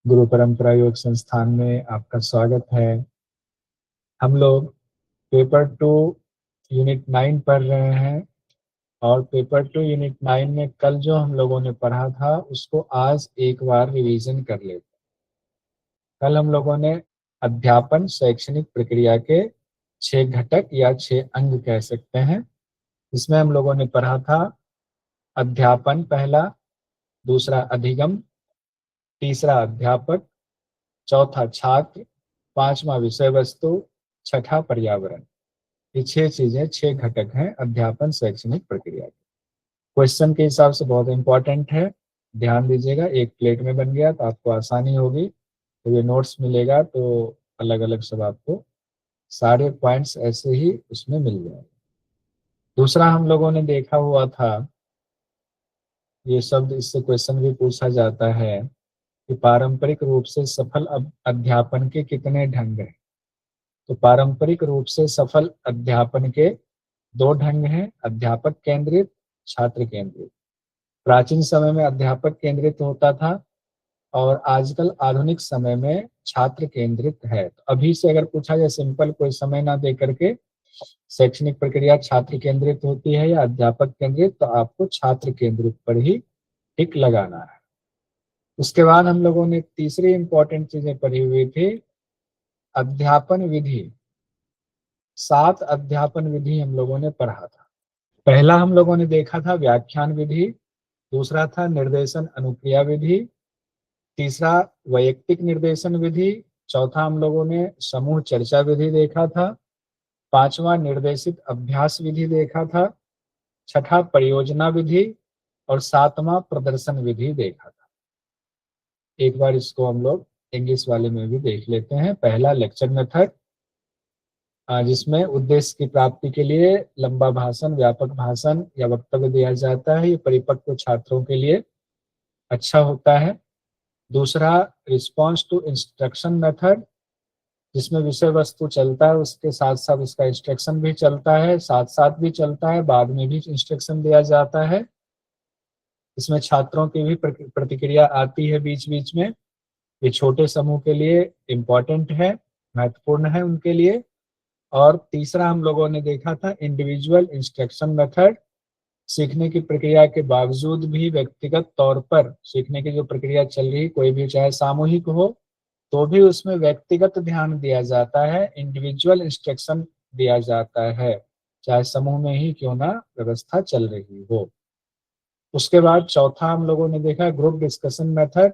गुरु परंपरा योग संस्थान में आपका स्वागत है। हम लोग पेपर 2 यूनिट 9 पढ़ रहे हैं और पेपर 2 यूनिट 9 में कल जो हम लोगों ने पढ़ा था उसको आज एक बार रिवीजन कर लेते हैं। कल हम लोगों ने अध्यापन शैक्षणिक प्रक्रिया के 6 घटक या 6 अंग कह सकते हैं। इसमें हम लोगों ने पढ़ा था अध्यापन पहला, दूसरा अधिगम, तीसरा अध्यापक, चौथा छात्र, पांचवा विषय वस्तु, छठा पर्यावरण। ये 6 चीजें, 6 घटक हैं अध्यापन शैक्षणिक प्रक्रिया के। क्वेश्चन के हिसाब से बहुत इंपॉर्टेंट है, ध्यान दीजिएगा। एक प्लेट में बन गया तो आपको आसानी होगी। तो ये नोट्स मिलेगा तो अलग अलग सब आपको सारे पॉइंट्स ऐसे ही उसमें मिल जाएंगे। दूसरा हम लोगों ने देखा हुआ था, ये शब्द इससे क्वेश्चन भी पूछा जाता है कि पारंपरिक रूप से सफल अध्यापन के कितने ढंग हैं। तो पारंपरिक रूप से सफल अध्यापन के 2 ढंग हैं, अध्यापक केंद्रित, छात्र केंद्रित। प्राचीन समय में अध्यापक केंद्रित होता था और आजकल आधुनिक समय में छात्र केंद्रित है। तो अभी से अगर पूछा जाए सिंपल, कोई समय ना दे करके शैक्षणिक प्रक्रिया छात्र केंद्रित होती है या अध्यापक केंद्रित, तो आपको छात्र केंद्रित पर ही टिक लगाना है। उसके बाद हम लोगों ने तीसरी इंपॉर्टेंट चीजें पढ़ी हुई थी, अध्यापन विधि। 7 अध्यापन विधि हम लोगों ने पढ़ा था। पहला हम लोगों ने देखा था व्याख्यान विधि, दूसरा था निर्देशन अनुक्रिया विधि, तीसरा वैयक्तिक निर्देशन विधि, चौथा हम लोगों ने समूह चर्चा विधि देखा था, पांचवा निर्देशित अभ्यास विधि देखा था, छठा परियोजना विधि और सातवां प्रदर्शन विधि देखा था। एक बार इसको हम लोग इंग्लिश वाले में भी देख लेते हैं। पहला लेक्चर मेथड, जिसमें उद्देश्य की प्राप्ति के लिए लंबा भाषण, व्यापक भाषण या वक्तव्य दिया जाता है। ये परिपक्व छात्रों के लिए अच्छा होता है। दूसरा रिस्पॉन्स टू इंस्ट्रक्शन मेथड, जिसमें विषय वस्तु चलता है उसके साथ साथ उसका इंस्ट्रक्शन भी चलता है, साथ साथ भी चलता है, बाद में भी इंस्ट्रक्शन दिया जाता है। इसमें छात्रों की भी प्रतिक्रिया आती है बीच बीच में। ये छोटे समूह के लिए इम्पोर्टेंट है, महत्वपूर्ण है उनके लिए। और तीसरा हम लोगों ने देखा था इंडिविजुअल इंस्ट्रक्शन मेथड, सीखने की प्रक्रिया के बावजूद भी व्यक्तिगत तौर पर सीखने की जो प्रक्रिया चल रही, कोई भी चाहे सामूहिक हो तो भी उसमें व्यक्तिगत ध्यान दिया जाता है, इंडिविजुअल इंस्ट्रक्शन दिया जाता है, चाहे समूह में ही क्यों ना व्यवस्था चल रही हो। उसके बाद चौथा हम लोगों ने देखा ग्रुप डिस्कशन मेथड,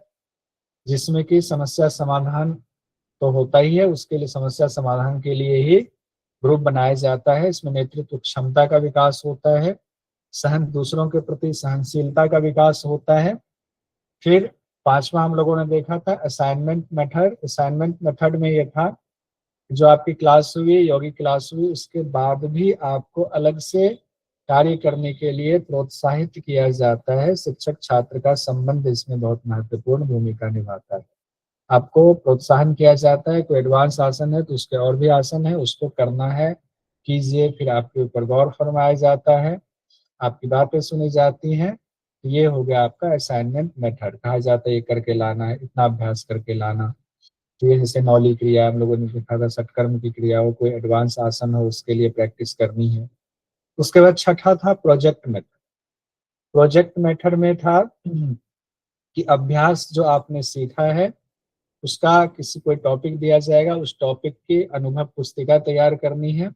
जिसमें कि समस्या समाधान तो होता ही है, उसके लिए समस्या समाधान के लिए ही ग्रुप बनाया जाता है। इसमें नेतृत्व क्षमता का विकास होता है, दूसरों के प्रति सहनशीलता का विकास होता है। फिर पांचवा हम लोगों ने देखा था असाइनमेंट मेथड। असाइनमेंट मेथड में यह था, जो आपकी क्लास हुई, योगी क्लास हुई, उसके बाद भी आपको अलग से कार्य करने के लिए प्रोत्साहित किया जाता है। शिक्षक छात्र का संबंध इसमें बहुत महत्वपूर्ण भूमिका निभाता है। आपको प्रोत्साहन किया जाता है, कोई एडवांस आसन है तो उसके और भी आसन है, उसको करना है, कीजिए। फिर आपके ऊपर गौर फरमाया जाता है, आपकी बातें सुनी जाती हैं। ये हो गया आपका असाइनमेंट मेथड। कहा जाता है ये करके लाना है, इतना अभ्यास करके लाना। तो ये जैसे नौली क्रिया हम लोगों ने देखा था, सटकर्म की क्रिया हो, कोई एडवांस आसन हो, उसके लिए प्रैक्टिस करनी है। उसके बाद छठा था प्रोजेक्ट मेथड। प्रोजेक्ट मेथड में था कि अभ्यास जो आपने सीखा है उसका किसी कोई टॉपिक दिया जाएगा, उस टॉपिक की अनुभव पुस्तिका तैयार करनी है,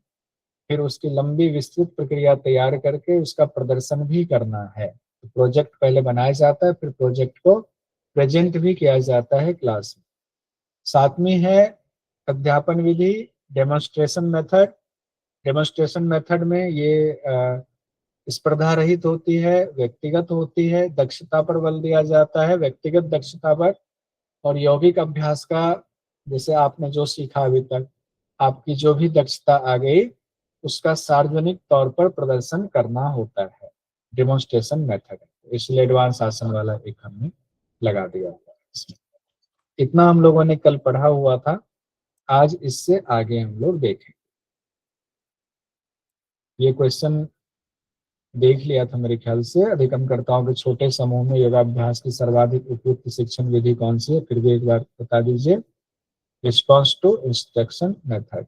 फिर उसकी लंबी विस्तृत प्रक्रिया तैयार करके उसका प्रदर्शन भी करना है। तो प्रोजेक्ट पहले बनाया जाता है, फिर प्रोजेक्ट को प्रेजेंट भी किया जाता है क्लास में। सातवीं है अध्यापन विधि, डेमोन्स्ट्रेशन मेथड। डेमोन्स्ट्रेशन मेथड में ये स्पर्धा रहित होती है, व्यक्तिगत होती है, दक्षता पर बल दिया जाता है, व्यक्तिगत दक्षता पर। और यौगिक अभ्यास का, जैसे आपने जो सीखा अभी तक, आपकी जो भी दक्षता आ गई उसका सार्वजनिक तौर पर प्रदर्शन करना होता है, डेमोन्स्ट्रेशन मेथड है। इसलिए एडवांस आसन वाला एक हमने लगा दिया था इसमें। इतना हम लोगों ने कल पढ़ा हुआ था, आज इससे आगे हम लोग देखें। ये क्वेश्चन देख लिया था मेरे ख्याल से। अधिगमकर्ताओं के छोटे समूह में योगाभ्यास की सर्वाधिक उपयुक्त शिक्षण विधि कौन सी है, फिर भी एक बार बता दीजिए। Response to instruction method,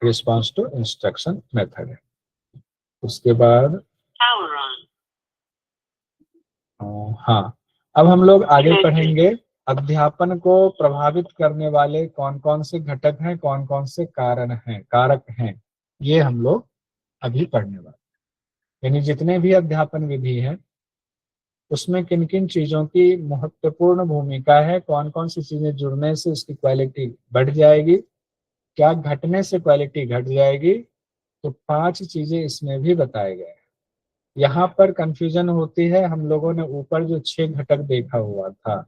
response to instruction method है। उसके बाद हाँ, अब हम लोग आगे पढ़ेंगे अध्यापन को प्रभावित करने वाले कौन कौन से घटक हैं, कौन कौन से कारक हैं, ये हम लोग अभी पढ़ने वाले। यानी जितने भी अध्यापन विधि है उसमें किन किन चीजों की महत्वपूर्ण भूमिका है, कौन कौन सी चीजें जुड़ने से उसकी क्वालिटी बढ़ जाएगी, क्या घटने से क्वालिटी घट जाएगी। तो 5 चीजें इसमें भी बताए गए हैं। यहाँ पर कंफ्यूजन होती है, हम लोगों ने ऊपर जो 6 घटक देखा हुआ था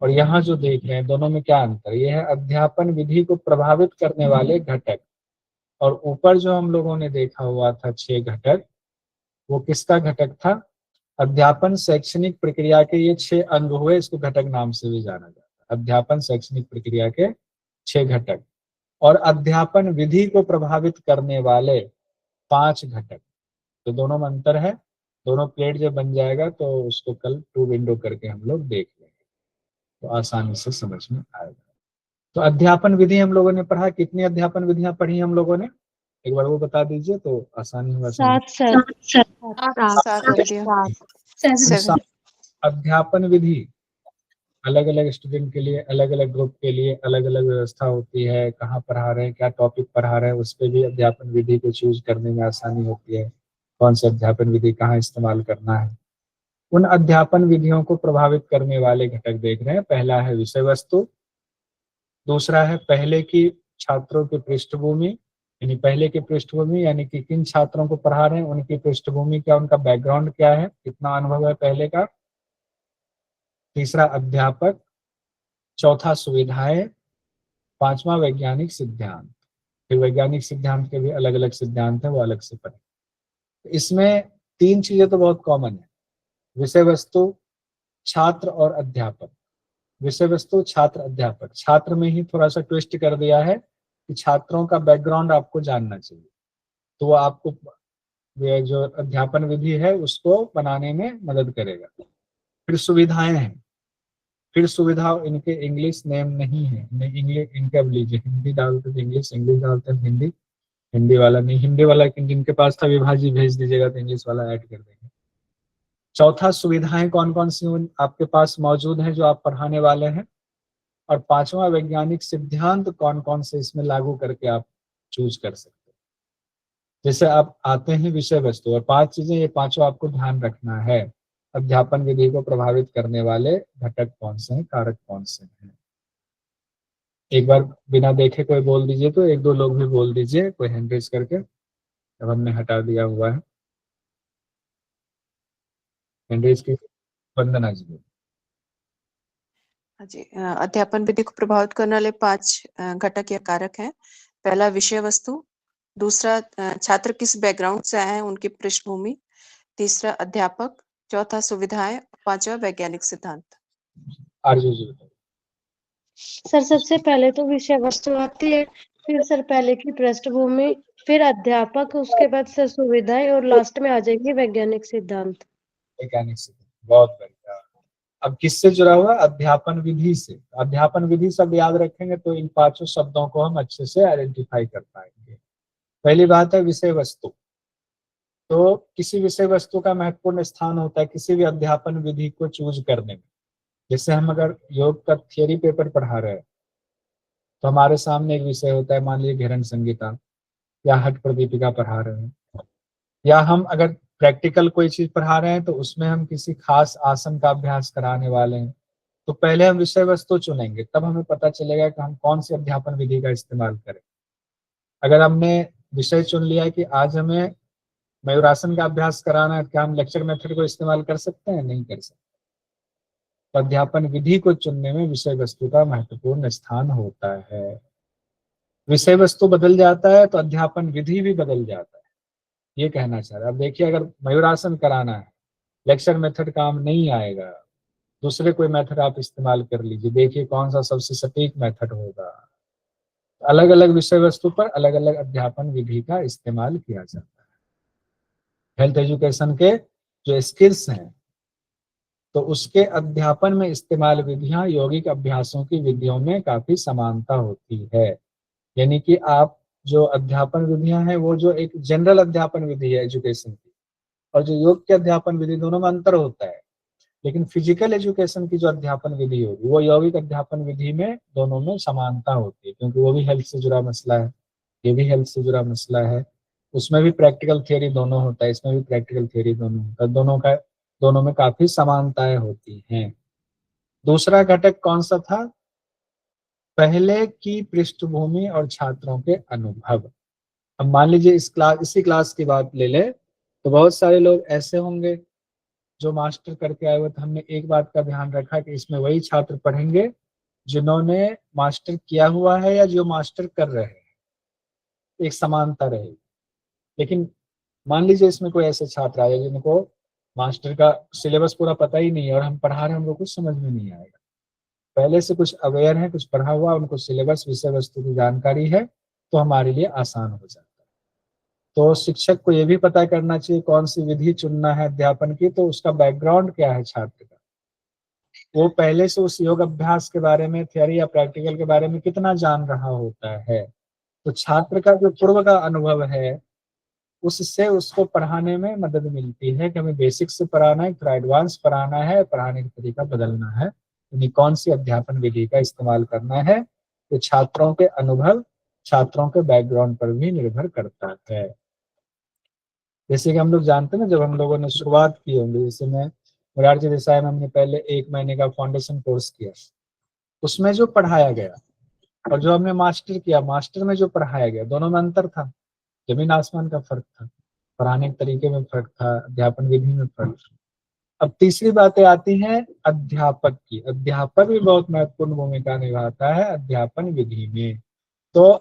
और यहाँ जो देख रहे हैं, दोनों में क्या अंतर। यह है अध्यापन विधि को प्रभावित करने वाले घटक, और ऊपर जो हम लोगों ने देखा हुआ था 6 घटक, वो किसका घटक था। अध्यापन शैक्षणिक प्रक्रिया के ये 6 अंग हुए, इसको घटक नाम से भी जाना जाता है। अध्यापन शैक्षणिक प्रक्रिया के 6 घटक और अध्यापन विधि को प्रभावित करने वाले 5 घटक। तो दोनों में अंतर है। दोनों प्लेट जब बन जाएगा तो उसको कल 2 विंडो करके हम लोग देख लेंगे, तो आसानी से समझ में आएगा। तो अध्यापन विधि हम लोगों ने पढ़ा, कितनी अध्यापन विधियां पढ़ी हम लोगों ने, एक बार वो बता दीजिए तो आसानी होगा समझ। 7 सर। 7 विधियां। 7 अध्यापन विधि अलग अलग स्टूडेंट के लिए, अलग अलग ग्रुप के लिए अलग अलग व्यवस्था होती है। कहाँ पढ़ा रहे हैं, क्या टॉपिक पढ़ा रहे हैं, उस पर भी अध्यापन विधि को चूज करने में आसानी होती है, कौन सी अध्यापन विधि कहाँ इस्तेमाल करना है। उन अध्यापन विधियों को प्रभावित करने वाले घटक देख रहे हैं। पहला है विषय वस्तु, दूसरा है पहले की छात्रों की पृष्ठभूमि, यानी पहले की पृष्ठभूमि यानी कि किन छात्रों को पढ़ा रहे हैं, उनकी पृष्ठभूमि क्या, उनका बैकग्राउंड क्या है, कितना अनुभव है पहले का। तीसरा अध्यापक, चौथा सुविधाएं, पांचवा वैज्ञानिक सिद्धांत। फिर वैज्ञानिक सिद्धांत के भी अलग अलग सिद्धांत है, वो अलग से पढ़े। इसमें 3 चीजें तो बहुत कॉमन है, विषय वस्तु, छात्र और अध्यापक। विषय वस्तु, छात्र, अध्यापक। छात्र में ही थोड़ा सा ट्विस्ट कर दिया है कि छात्रों का बैकग्राउंड आपको जानना चाहिए, तो वो आपको ये जो अध्यापन विधि है उसको बनाने में मदद करेगा। फिर सुविधाएं हैं, फिर सुविधा इनके इंग्लिश नेम नहीं है, इंग्लिश इनका लीजिए, हिंदी डालते थे इंग्लिश, इंग्लिश डालते हैं हिंदी, हिंदी वाला नहीं, हिंदी वाला जिनके पास था विभाजी भेज दीजिएगा तो इंग्लिश वाला ऐड कर देंगे। चौथा सुविधाएं कौन कौन सी आपके पास मौजूद हैं जो आप पढ़ाने वाले हैं। और पांचवा वैज्ञानिक सिद्धांत कौन कौन से इसमें लागू करके आप चूज कर सकते हैं। जैसे आप आते हैं विषय वस्तु और 5 चीजें, ये पांचों आपको ध्यान रखना है। अध्यापन विधि को प्रभावित करने वाले घटक कौन से हैं, कारक कौन से हैं। एक बार बिना देखे कोई बोल दीजिए, तो 1-2 लोग भी बोल दीजिए, कोई हैंड रेज करके। अब हमने हटा दिया हुआ है हैंड रेज की। वंदना जी। जी, अध्यापन विधि को प्रभावित करने वाले 5 घटक या कारक हैं। पहला विषय वस्तु, दूसरा छात्र किस बैकग्राउंड से आए हैं, उनकी पृष्ठभूमि, तीसरा अध्यापक, चौथा सुविधाएं, पांचवा वैज्ञानिक सिद्धांत। आरजू जी। सर सबसे पहले तो विषय वस्तु आती है, फिर सर पहले की पृष्ठभूमि, फिर अध्यापक, उसके बाद सर सुविधाएं और लास्ट में आ जाएंगे वैज्ञानिक सिद्धांत। वैज्ञानिक सिद्धांत, बहुत बढ़िया। अब किससे जुड़ा हुआ, अध्यापन विधि से। अध्यापन विधि सब याद रखेंगे तो इन 5 शब्दों को हम अच्छे से आइडेंटिफाई कर पाएंगे। पहली बात है विषय वस्तु। तो किसी विषय वस्तु का महत्वपूर्ण स्थान होता है किसी भी अध्यापन विधि को चूज करने में। जैसे हम अगर योग का थियरी पेपर पढ़ा रहे हैं तो हमारे सामने एक विषय होता है, मान लीजिए घेरन संहिता या हठ प्रदीपिका पढ़ा रहे हैं, या हम अगर प्रैक्टिकल कोई चीज पढ़ा रहे हैं तो उसमें हम किसी खास आसन का अभ्यास कराने वाले हैं, तो पहले हम विषय वस्तु चुनेंगे, तब हमें पता चलेगा कि हम कौन सी अध्यापन विधि का इस्तेमाल करें। अगर हमने विषय चुन लिया कि आज हमें मयूरासन का अभ्यास कराना है, क्या हम लेक्चर मेथड को इस्तेमाल कर सकते हैं, नहीं कर सकते। तो अध्यापन विधि को चुनने में विषय वस्तु का महत्वपूर्ण स्थान होता है। विषय वस्तु बदल जाता है तो अध्यापन विधि भी बदल जाता है, ये कहना चाह रहा है। अब देखिए, अगर मयूरासन कराना है, लेक्चर मेथड काम नहीं आएगा, दूसरे कोई मेथड आप इस्तेमाल कर लीजिए, देखिए कौन सा सबसे सटीक मेथड होगा। अलग अलग विषय वस्तु पर अलग अलग अध्यापन विधि का इस्तेमाल किया जाता है। हेल्थ एजुकेशन के जो स्किल्स हैं, तो उसके अध्यापन में इस्तेमाल विधियां यौगिक अभ्यासों की विधियों में काफी समानता होती है। यानी कि आप जो अध्यापन विधियां हैं वो जो एक जनरल अध्यापन विधि है एजुकेशन की, और जो योग की अध्यापन विधि, दोनों में अंतर होता है। लेकिन फिजिकल एजुकेशन की जो अध्यापन विधि होगी वो यौगिक अध्यापन विधि में दोनों में समानता होती है, क्योंकि वो भी हेल्थ से जुड़ा मसला है, ये भी हेल्थ से जुड़ा मसला है। उसमें भी प्रैक्टिकल थियरी दोनों होता है, इसमें भी प्रैक्टिकल थियरी दोनों होता है, दोनों में काफी समानताएं होती हैं। दूसरा घटक कौन सा था? पहले की पृष्ठभूमि और छात्रों के अनुभव। अब मान लीजिए इसी क्लास की बात ले ले, तो बहुत सारे लोग ऐसे होंगे जो मास्टर करके आए हुए, तो हमने एक बात का ध्यान रखा कि इसमें वही छात्र पढ़ेंगे जिन्होंने मास्टर किया हुआ है या जो मास्टर कर रहे हैं, एक समानता रहेगी। लेकिन मान लीजिए इसमें कोई ऐसे छात्र आए जिनको मास्टर का सिलेबस पूरा पता ही नहीं है और हम पढ़ा रहे हैं, हमको कुछ समझ में नहीं आएगा, पहले से कुछ अवेयर है, कुछ पढ़ा हुआ, उनको सिलेबस विषय वस्तु की जानकारी है, तो हमारे लिए आसान हो जाता है। तो शिक्षक को ये भी पता करना चाहिए कौन सी विधि चुनना है अध्यापन की, तो उसका बैकग्राउंड क्या है छात्र का, वो पहले से उस योग अभ्यास के बारे में, थियरी या प्रैक्टिकल के बारे में कितना जान रहा होता है। तो छात्र का जो पूर्व का अनुभव है उससे उसको पढ़ाने में मदद मिलती है कि हमें बेसिक से पढ़ाना है, फिर एडवांस पढ़ाना है, पढ़ाने का तरीका बदलना है, यानी कौन सी अध्यापन विधि का इस्तेमाल करना है, तो छात्रों के अनुभव, छात्रों के बैकग्राउंड पर भी निर्भर करता है। जैसे कि हम लोग जानते हैं ना, जब हम लोगों ने शुरुआत की होंगी, जैसे मैं मोरारजी देसाई में हमने पहले 1 महीने का फाउंडेशन कोर्स किया, उसमें जो पढ़ाया गया और जो हमने मास्टर किया, मास्टर में जो पढ़ाया गया, दोनों में अंतर था, जमीन आसमान का फर्क था, पढ़ाने के तरीके में फर्क था, अध्यापन विधि में फर्क था। अब तीसरी बातें आती हैं अध्यापक की। अध्यापक भी बहुत महत्वपूर्ण भूमिका निभाता है अध्यापन विधि में। तो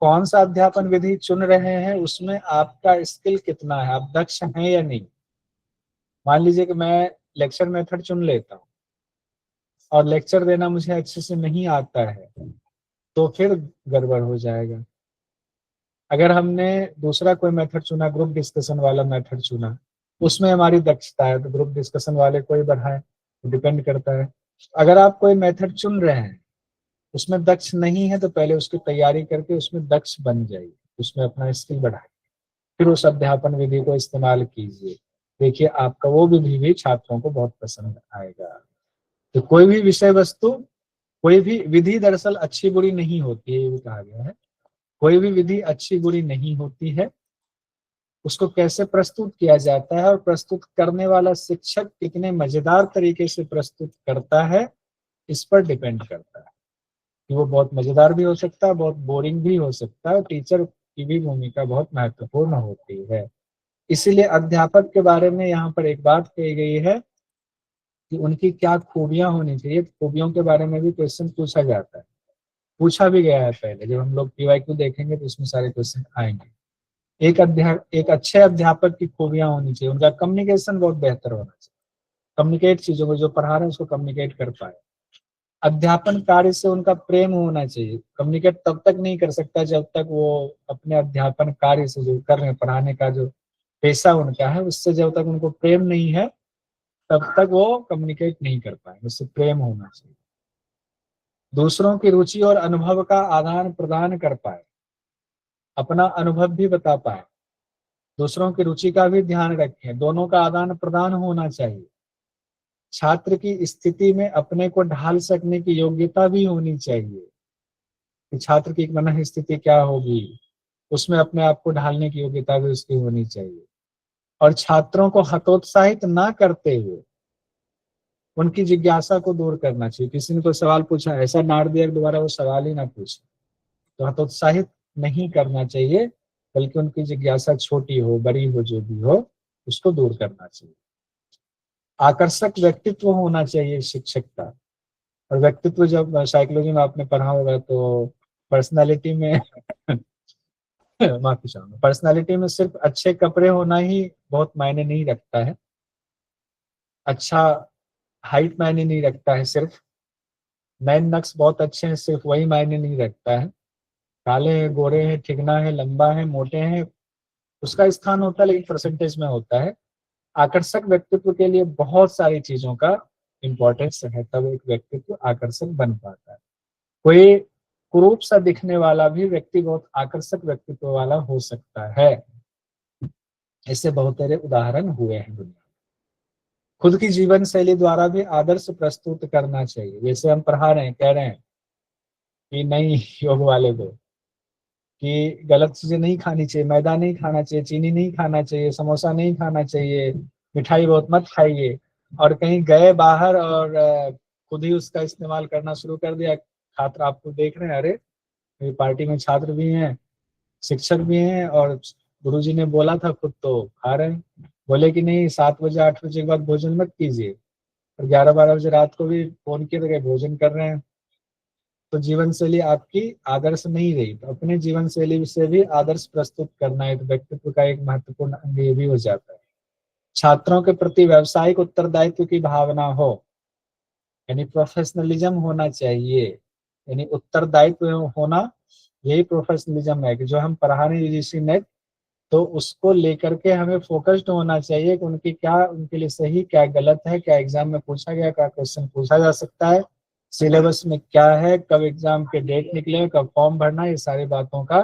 कौन सा अध्यापन विधि चुन रहे हैं उसमें आपका स्किल कितना है, आप दक्ष हैं या नहीं। मान लीजिए कि मैं लेक्चर मेथड चुन लेता हूँ और लेक्चर देना मुझे अच्छे से नहीं आता है, तो फिर गड़बड़ हो जाएगा। अगर हमने दूसरा कोई मेथड चुना, ग्रुप डिस्कशन वाला मेथड चुना, उसमें हमारी दक्षता है, तो ग्रुप डिस्कशन वाले को ही बढ़ाएं, डिपेंड करता है। अगर आप कोई मेथड चुन रहे हैं उसमें दक्ष नहीं है, तो पहले उसकी तैयारी करके उसमें दक्ष बन जाइए, उसमें अपना स्किल बढ़ाइए, फिर उस अध्यापन विधि को इस्तेमाल कीजिए। देखिए आपका वो विधि भी छात्रों को बहुत पसंद आएगा। तो कोई भी विषय वस्तु, कोई भी विधि दरअसल अच्छी बुरी नहीं होती है, ये भी कहा गया है, कोई भी विधि अच्छी बुरी नहीं होती है, उसको कैसे प्रस्तुत किया जाता है और प्रस्तुत करने वाला शिक्षक कितने मजेदार तरीके से प्रस्तुत करता है, इस पर डिपेंड करता है कि वो बहुत मजेदार भी हो सकता है, बहुत बोरिंग भी हो सकता है। टीचर की भी भूमिका बहुत महत्वपूर्ण होती है। इसीलिए अध्यापक के बारे में यहाँ पर एक बात कही गई है कि उनकी क्या खूबियां होनी चाहिए। खूबियों के बारे में भी क्वेश्चन पूछा जाता है, पूछा भी गया है पहले, जब हम लोग PYQ देखेंगे तो उसमें सारे क्वेश्चन आएंगे। एक अच्छे अध्यापक की खूबियां होनी चाहिए, उनका कम्युनिकेशन बहुत बेहतर होना चाहिए, कम्युनिकेट चीजों को, जो पढ़ा रहे हैं उसको कम्युनिकेट कर पाए। अध्यापन कार्य से उनका प्रेम होना चाहिए। कम्युनिकेट तब तक नहीं कर सकता जब तक वो अपने अध्यापन कार्य से जो कर रहे हैं, पढ़ाने का जो पेशा उनका है, उससे जब तक उनको प्रेम नहीं है तब तक वो कम्युनिकेट नहीं कर पाएंगे, उससे प्रेम होना चाहिए। दूसरों की रुचि और अनुभव का आदान प्रदान कर पाए, अपना अनुभव भी बता पाए, दूसरों की रुचि का भी ध्यान रखें, दोनों का आदान प्रदान होना चाहिए। छात्र की स्थिति में अपने को ढाल सकने की योग्यता भी होनी चाहिए कि छात्र की मन स्थिति क्या होगी, उसमें अपने आप को ढालने की योग्यता भी उसकी होनी चाहिए। और छात्रों को हतोत्साहित ना करते हुए उनकी जिज्ञासा को दूर करना चाहिए। किसी ने कोई सवाल पूछा, ऐसा डांट दिया दोबारा वो सवाल ही ना पूछे, तो हतोत्साहित नहीं करना चाहिए, बल्कि उनकी जिज्ञासा छोटी हो बड़ी हो जो भी हो, उसको दूर करना चाहिए। आकर्षक व्यक्तित्व होना चाहिए शिक्षक का। और व्यक्तित्व जब साइकोलॉजी में आपने पढ़ा होगा तो पर्सनालिटी में माफी चाहूंगा, पर्सनालिटी में सिर्फ अच्छे कपड़े होना ही बहुत मायने नहीं रखता है, अच्छा हाइट मायने नहीं रखता है, सिर्फ नैन नक्श बहुत अच्छे हैं सिर्फ वही मायने नहीं रखता है। काले हैं, गोरे हैं, ठिकना है, लंबा है, मोटे हैं, उसका स्थान होता है लेकिन परसेंटेज में होता है। आकर्षक व्यक्तित्व के लिए बहुत सारी चीजों का इंपॉर्टेंस है, तब एक व्यक्तित्व आकर्षक बन पाता है। कोई कुरूप सा दिखने वाला भी व्यक्ति बहुत आकर्षक व्यक्तित्व वाला हो सकता है। ऐसे बहुत सारे उदाहरण हुए हैं दुनिया में। खुद की जीवन शैली द्वारा भी आदर्श प्रस्तुत करना चाहिए। जैसे हम पढ़ा रहे हैं, कह रहे हैं कि नहीं योग वाले को कि गलत चीजें नहीं खानी चाहिए, मैदा नहीं खाना चाहिए, चीनी नहीं खाना चाहिए, समोसा नहीं खाना चाहिए, मिठाई बहुत मत खाइए, और कहीं गए बाहर और खुद ही उसका इस्तेमाल करना शुरू कर दिया। छात्र आपको देख रहे हैं, अरे मेरी पार्टी में छात्र भी हैं, शिक्षक भी हैं, और गुरुजी ने बोला था खुद तो खा रहे हैं। बोले कि नहीं 7 बजे 8 बजे के बाद भोजन मत कीजिए, और 11-12 बजे रात को भी फोन किए तो भोजन कर रहे हैं। तो जीवन शैली आपकी आदर्श नहीं रही, तो अपने जीवन शैली से भी आदर्श प्रस्तुत करना है, तो व्यक्तित्व का एक महत्वपूर्ण अंग ये भी हो जाता है। छात्रों के प्रति व्यावसायिक उत्तरदायित्व की भावना हो, यानी प्रोफेशनलिज्म होना चाहिए, यानी उत्तरदायित्व होना, यही प्रोफेशनलिज्म है कि जो हम पढ़ाने यूजीसी नेट, तो उसको लेकर के हमें फोकस्ड होना चाहिए कि उनकी क्या, उनके लिए सही क्या गलत है, क्या एग्जाम में पूछा गया, क्या क्वेश्चन पूछा जा सकता है, सिलेबस में क्या है, कब एग्जाम के डेट निकले, कब फॉर्म भरना, ये सारी बातों का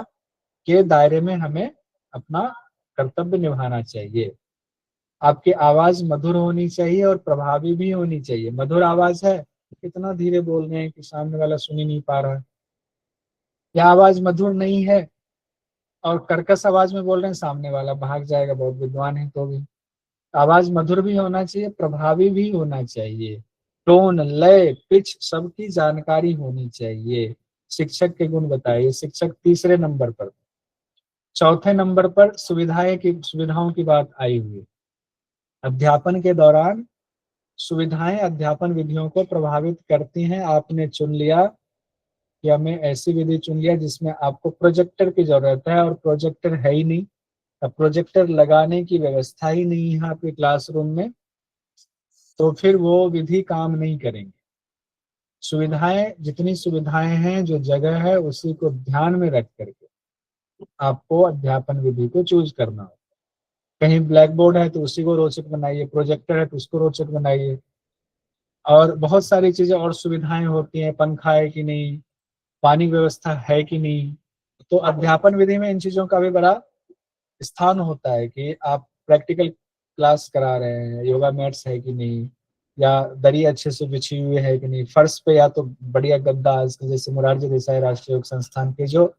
के दायरे में हमें अपना कर्तव्य निभाना चाहिए। आपकी आवाज मधुर होनी चाहिए और प्रभावी भी होनी चाहिए। मधुर आवाज है, इतना धीरे बोल रहे हैं कि सामने वाला सुन ही नहीं पा रहा है, या आवाज मधुर नहीं है और कर्कश आवाज में बोल रहे हैं, सामने वाला भाग जाएगा, बहुत विद्वान है तो भी। आवाज मधुर भी होना चाहिए, प्रभावी भी होना चाहिए, टोन, लय, पिच सबकी जानकारी होनी चाहिए। शिक्षक के गुण बताइए, शिक्षक तीसरे नंबर पर। चौथे नंबर पर सुविधाओं की बात आई हुई है। अध्यापन के दौरान सुविधाएं अध्यापन विधियों को प्रभावित करती हैं। आपने चुन लिया कि हमें ऐसी विधि चुन लिया जिसमें आपको प्रोजेक्टर की जरूरत है, और प्रोजेक्टर है ही नहीं, अब प्रोजेक्टर लगाने की व्यवस्था ही नहीं है आपके क्लासरूम में, तो फिर वो विधि काम नहीं करेंगे। सुविधाएं, जितनी सुविधाएं हैं, जो जगह है, उसी को ध्यान में रख करके आपको अध्यापन विधि को चूज करना होगा। कहीं ब्लैक बोर्ड है तो उसी को रोचक बनाइए, प्रोजेक्टर है तो उसको रोचक बनाइए, और बहुत सारी चीजें और सुविधाएं होती हैं, पंखा है कि नहीं, पानी व्यवस्था है कि नहीं। तो अध्यापन विधि में इन चीजों का भी बड़ा स्थान होता है कि आप प्रैक्टिकल क्लास करा रहे हैं, योगा मैट्स है कि नहीं, या दरी अच्छे से बिछी हुई है कि नहीं, फर्श पे या तो बढ़िया गद्दा, आज जैसे मोरारजी देसाई राष्ट्रीय योग संस्थान के जो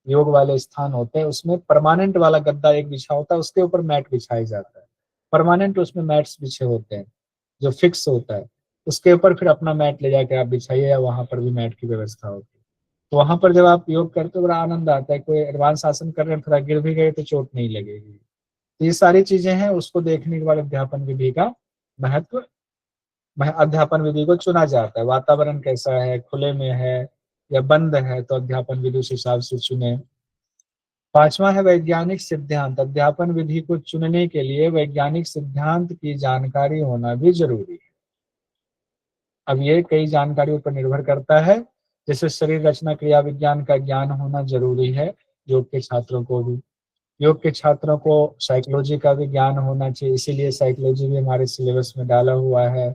योग वाले स्थान होते हैं उसमें परमानेंट वाला गद्दा एक बिछा होता है, उसके ऊपर मैट बिछाया जाता है। परमानेंट उसमें मैट्स बिछे होते हैं जो फिक्स होता है, उसके ऊपर फिर अपना मैट ले जाके आप बिछाइए, या वहां पर भी मैट की व्यवस्था होती है। तो वहां पर जब आप योग करते हो बड़ा आनंद आता है। कोई एडवांस आसन कर रहे हैं, थोड़ा गिर भी गए तो चोट नहीं लगेगी। तो ये सारी चीजें हैं, उसको देखने के बाद अध्यापन विधि का महत्व, अध्यापन विधि को चुना जाता है। वातावरण कैसा है, खुले में है या बंद है, तो अध्यापन विधि उस हिसाब से चुने। पांचवा है वैज्ञानिक सिद्धांत। अध्यापन विधि को चुनने के लिए वैज्ञानिक सिद्धांत की जानकारी होना भी जरूरी है। अब ये कई जानकारियों पर निर्भर करता है, जैसे शरीर रचना क्रिया विज्ञान का ज्ञान होना जरूरी है योग के छात्रों को भी। योग के छात्रों को साइकोलॉजी का भी ज्ञान होना चाहिए, इसीलिए साइकोलॉजी भी हमारे सिलेबस में डाला हुआ है।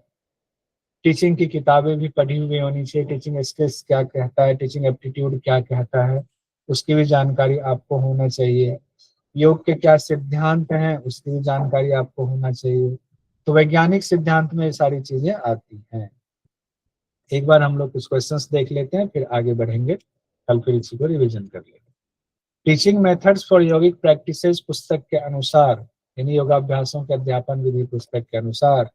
टीचिंग की किताबें भी पढ़ी हुई होनी चाहिए, टीचिंग स्किल्स क्या कहता है, टीचिंग एप्टीट्यूड क्या कहता है, उसकी भी जानकारी आपको होना चाहिए। योग के क्या सिद्धांत हैं, उसकी भी जानकारी आपको होना चाहिए। तो वैज्ञानिक सिद्धांत में ये सारी चीजें आती हैं। एक बार हम लोग कुछ क्वेश्चंस देख लेते हैं, फिर आगे बढ़ेंगे, कल फिर इसी को रिवीजन कर लेंगे। Teaching methods for yogic practices पुस्तक के अनुसार, यानी योगाभ्यासों के अध्यापन विधि पुस्तक के अनुसार,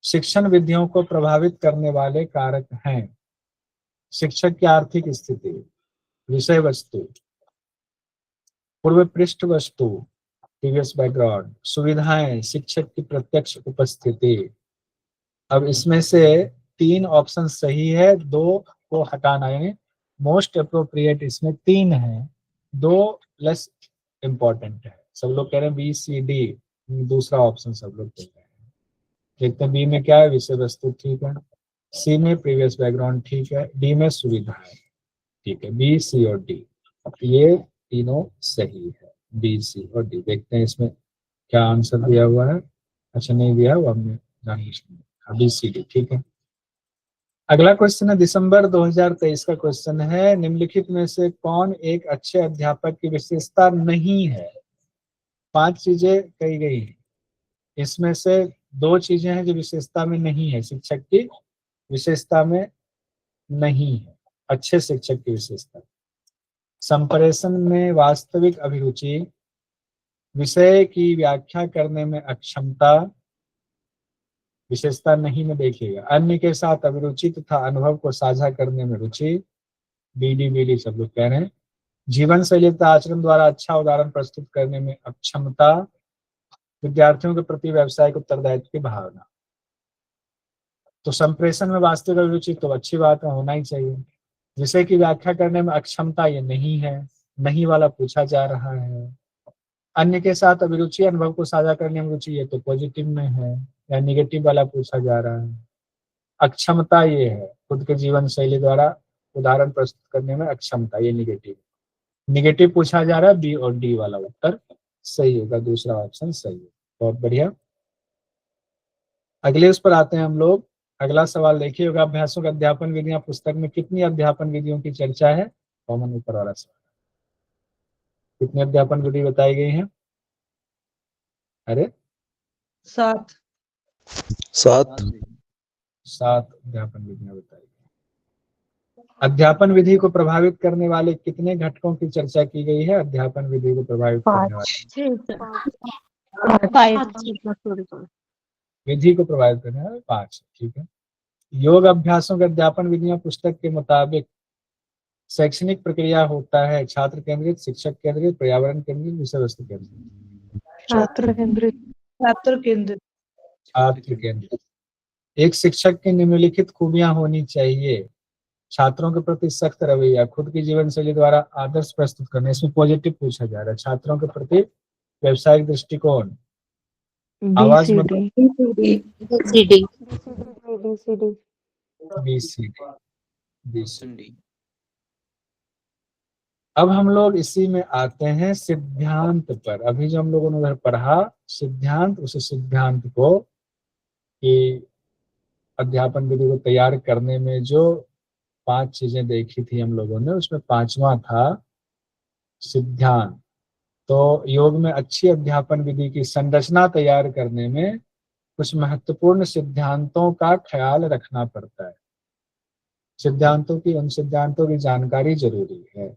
शिक्षण विधियों को प्रभावित करने वाले कारक हैं। शिक्षक की आर्थिक स्थिति, विषय वस्तु, पूर्व पृष्ठ वस्तु, प्रीवियस बैकग्राउंड, सुविधाएं, शिक्षक की प्रत्यक्ष उपस्थिति। अब इसमें से 3 ऑप्शन सही है, 2 को हटाना है। मोस्ट अप्रोप्रिएट इसमें 3 है, 2 लेस इंपॉर्टेंट है। सब लोग कह रहे हैं बी सी डी, दूसरा ऑप्शन सब लोग कह रहे हैं। देखते हैं बी में क्या है, विषय वस्तु ठीक है, सी में प्रीवियस बैकग्राउंड ठीक है, डी में सुविधा है ठीक है। बी सी और डी ये तीनों सही है। बी, सी और डी। देखते हैं इसमें क्या आंसर दिया हुआ है। अच्छा नहीं दिया, वो हमने जान बी, सी, डी। ठीक है, अगला क्वेश्चन है दिसंबर 2023 का क्वेश्चन है, निम्नलिखित में से कौन एक अच्छे अध्यापक की विशेषता नहीं है। 5 चीजें कही गई हैं, इसमें से 2 चीजें हैं जो विशेषता में नहीं है, शिक्षक की विशेषता में नहीं है, अच्छे शिक्षक की विशेषता। संप्रेषण में वास्तविक अभिरुचि, विषय की व्याख्या करने में अक्षमता, विशेषता नहीं में देखिएगा, अन्य के साथ अभिरुचि तथा अनुभव को साझा करने में रुचि, बीडी बीडी सब लोग कह रहे हैं, जीवन शैली तथा आचरण द्वारा अच्छा उदाहरण प्रस्तुत करने में अक्षमता, विद्यार्थियों के प्रति व्यावसायिक उत्तरदायित्व की भावना। तो संप्रेषण में वास्तविक अभिरुचि तो अच्छी बात है, होना ही चाहिए। विषय की व्याख्या करने में अक्षमता ये नहीं है, नहीं वाला पूछा जा रहा है। अन्य के साथ अभिरुचि, अनुभव को साझा करने में रुचि, ये तो पॉजिटिव में है या निगेटिव वाला पूछा जा रहा है। अक्षमता ये है, खुद के जीवन शैली द्वारा उदाहरण प्रस्तुत करने में अक्षमता, ये निगेटिव। निगेटिव पूछा जा रहा है, बी और डी वाला उत्तर सही होगा, दूसरा ऑप्शन सही है। बहुत बढ़िया, अगले उस पर आते हैं हम लोग। अगला सवाल देखिए, योगाभ्यासों का अध्यापन विधियां पुस्तक में कितनी अध्यापन विधियों की चर्चा है। कॉमन ऊपर वाला सवाल, कितनी अध्यापन विधि बताई गई हैं। अरे 7 अध्यापन विधियां बताई गई। अध्यापन विधि को प्रभावित करने वाले कितने घटकों की चर्चा की गई है। अध्यापन विधि को प्रभावित करने वाले विधि को प्रभावित करने वाले 5। ठीक है, योग अभ्यासों के अध्यापन विधियां पुस्तक के मुताबिक शैक्षणिक प्रक्रिया होता है छात्र केंद्रित, शिक्षक केंद्रित, पर्यावरण केंद्रित, विषय वस्तु केंद्रित। छात्र केंद्रित। एक शिक्षक की निम्नलिखित खूबियां होनी चाहिए। छात्रों के प्रति सख्त रवैया, खुद की जीवन शैली द्वारा आदर्श प्रस्तुत करने, इसमें पॉजिटिव पूछा जा रहा है। छात्रों के प्रति व्यवसायिक दृष्टिकोण, आवाज BCD। अब हम लोग इसी में आते हैं सिद्धांत पर। अभी जो हम लोगों ने उधर पढ़ा सिद्धांत, उस सिद्धांत को कि अध्यापन विधि को तैयार करने में जो 5 चीजें देखी थी हम लोगों ने, उसमें 5वां था सिद्धांत। तो योग में अच्छी अध्यापन विधि की संरचना तैयार करने में कुछ महत्वपूर्ण सिद्धांतों का ख्याल रखना पड़ता है। उन सिद्धांतों की जानकारी जरूरी है।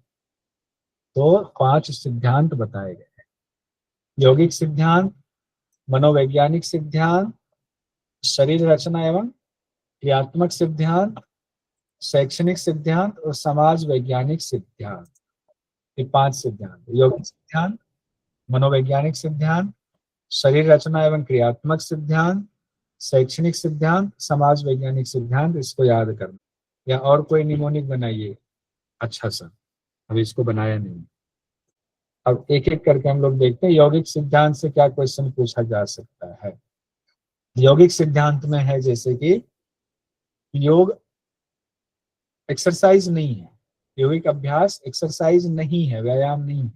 तो 5 सिद्धांत बताए गए हैं, यौगिक सिद्धांत, मनोवैज्ञानिक सिद्धांत, शरीर रचना एवं क्रियात्मक सिद्धांत, शैक्षणिक सिद्धांत और समाज वैज्ञानिक सिद्धांत। ये 5 सिद्धांत, यौगिक सिद्धांत, मनोवैज्ञानिक सिद्धांत, शरीर रचना एवं क्रियात्मक सिद्धांत, शैक्षणिक सिद्धांत, समाज वैज्ञानिक सिद्धांत। इसको याद करना, या और कोई निमोनिक बनाइए। अच्छा सर, अभी इसको बनाया नहीं। अब एक एक करके हम लोग देखते हैं यौगिक सिद्धांत से क्या क्वेश्चन पूछा जा सकता है। यौगिक सिद्धांत में है जैसे कि योग एक्सरसाइज नहीं है, यौगिक अभ्यास एक्सरसाइज नहीं है, व्यायाम नहीं है।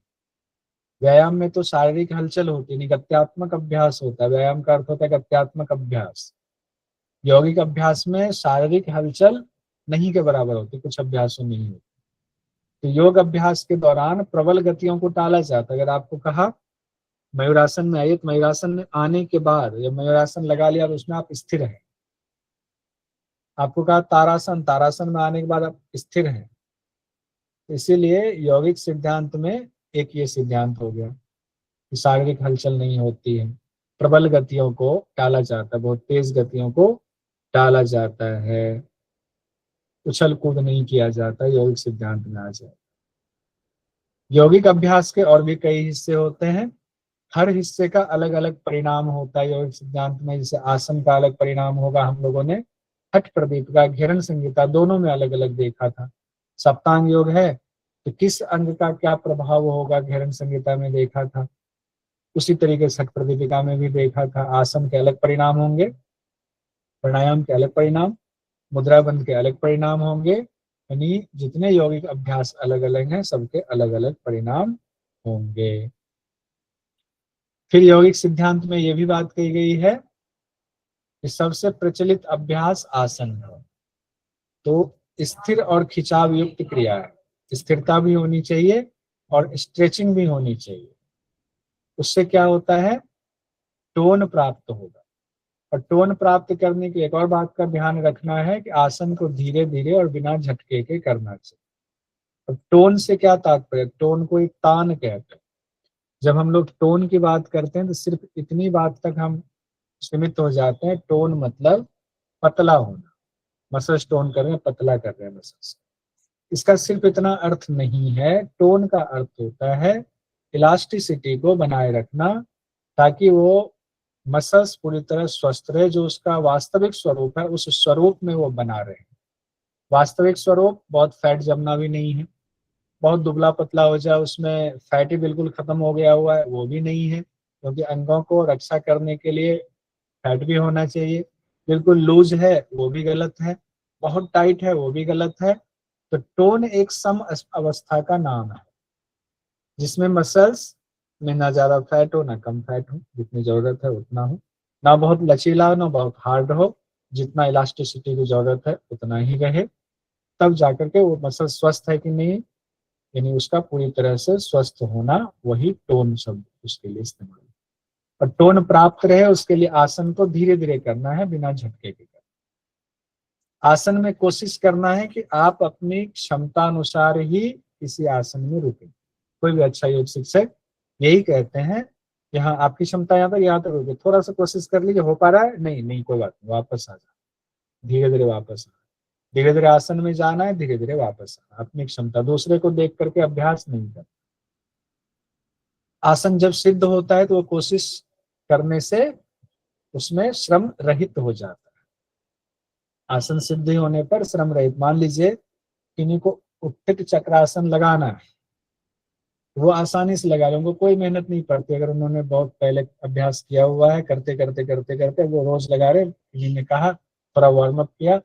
व्यायाम में तो शारीरिक हलचल होती है, गत्यात्मक अभ्यास होता है। व्यायाम का अर्थ होता है गत्यात्मक अभ्यास। यौगिक अभ्यास में शारीरिक हलचल नहीं के बराबर होती, कुछ अभ्यासों नहीं होती। तो योग अभ्यास के दौरान प्रबल गतियों को टाला जाता है। अगर आपको कहा मयूरासन में आइए, तो मयूरासन में आने के बाद या मयूरासन लगा लिया और उसमें आप स्थिर हैं। आपको कहा तारासन में आने के बाद आप स्थिर हैं। इसीलिए यौगिक सिद्धांत में एक ये सिद्धांत हो गया कि शारीरिक हलचल नहीं होती है, प्रबल गतियों को टाला जाता है, बहुत तेज गतियों को टाला जाता है, उछल कूद नहीं किया जाता, यौगिक सिद्धांत में आ जाए। यौगिक अभ्यास के और भी कई हिस्से होते हैं, हर हिस्से का अलग अलग परिणाम होता है यौगिक सिद्धांत में। जैसे आसन का अलग परिणाम होगा, हम लोगों ने हठ प्रदीपिका, घेरन संहिता दोनों में अलग अलग देखा था। सप्तांग योग है तो किस अंग का क्या प्रभाव होगा, घेरन संहिता में देखा था। उसी तरीके से हठ प्रदीपिका में भी देखा था। आसन के अलग परिणाम होंगे, प्राणायाम के अलग परिणाम, मुद्रा बंध के अलग परिणाम होंगे। यानी जितने यौगिक अभ्यास अलग अलग हैं, सबके अलग अलग परिणाम होंगे। फिर यौगिक सिद्धांत में ये भी बात कही गई है कि सबसे प्रचलित अभ्यास आसन है। तो स्थिर और खिंचाव युक्त क्रिया है, स्थिरता भी होनी चाहिए और स्ट्रेचिंग भी होनी चाहिए। उससे क्या होता है, टोन प्राप्त होगा। और टोन प्राप्त करने की एक और बात का ध्यान रखना है कि आसन को धीरे धीरे और बिना झटके के करना चाहिए। और टोन से क्या तात्पर्य, टोन को एक तान कहते हैं। जब हम लोग टोन की बात करते हैं तो सिर्फ इतनी बात तक हम सीमित हो जाते हैं। टोन मतलब पतला होना, मसल्स टोन कर रहे हैं, पतला कर रहे हैं मसल्स। इसका सिर्फ इतना अर्थ नहीं है। टोन का अर्थ होता है इलास्टिसिटी को बनाए रखना, ताकि वो मसल्स पूरी तरह स्वस्थ रहे, जो उसका वास्तविक स्वरूप है उस स्वरूप में वो बना रहे। वास्तविक स्वरूप बहुत फैट जमना भी नहीं है, बहुत दुबला पतला हो जाए उसमें फैट ही बिल्कुल खत्म हो गया हुआ है, वो भी नहीं है, क्योंकि अंगों को रक्षा करने के लिए फैट भी होना चाहिए। बिल्कुल लूज है वो भी गलत है, बहुत टाइट है वो भी गलत है। तो टोन एक सम अवस्था का नाम है, जिसमें मसल्स में ना ज्यादा फैट हो ना कम फैट हो, जितनी जरूरत है उतना हो, ना बहुत लचीला हो ना बहुत हार्ड हो, जितना इलास्टिसिटी की जरूरत है उतना ही रहे। तब जाकर के वो मसल स्वस्थ है कि नहीं, यानी उसका पूरी तरह से स्वस्थ होना, वही टोन शब्द उसके लिए इस्तेमाल। और टोन प्राप्त रहे उसके लिए आसन को धीरे धीरे करना है, बिना झटके के करना। आसन में कोशिश करना है कि आप अपनी क्षमता अनुसार ही किसी आसन में रुकें। कोई भी अच्छा योग शिक्षक यही कहते हैं कि हाँ आपकी क्षमता यहाँ तक रुके, थोड़ा सा कोशिश कर लीजिए, हो पा रहा है, नहीं नहीं कोई बात नहीं, वापस आ जाए, धीरे धीरे वापस आ, धीरे धीरे आसन में जाना है, धीरे धीरे वापस आना। अपनी क्षमता, दूसरे को देख करके अभ्यास नहीं करना। आसन जब सिद्ध होता है तो वो कोशिश करने से उसमें श्रम रहित हो जाता है। आसन सिद्ध होने पर श्रम रहित, मान लीजिए किन्हीं को उत्थित चक्रासन लगाना है, वो आसानी से लगा लेंगे, कोई मेहनत नहीं पड़ती। अगर उन्होंने बहुत पहले अभ्यास किया हुआ है, करते करते करते करते वो रोज लगा रहे, किसी ने कहा थोड़ा वार्म अप किया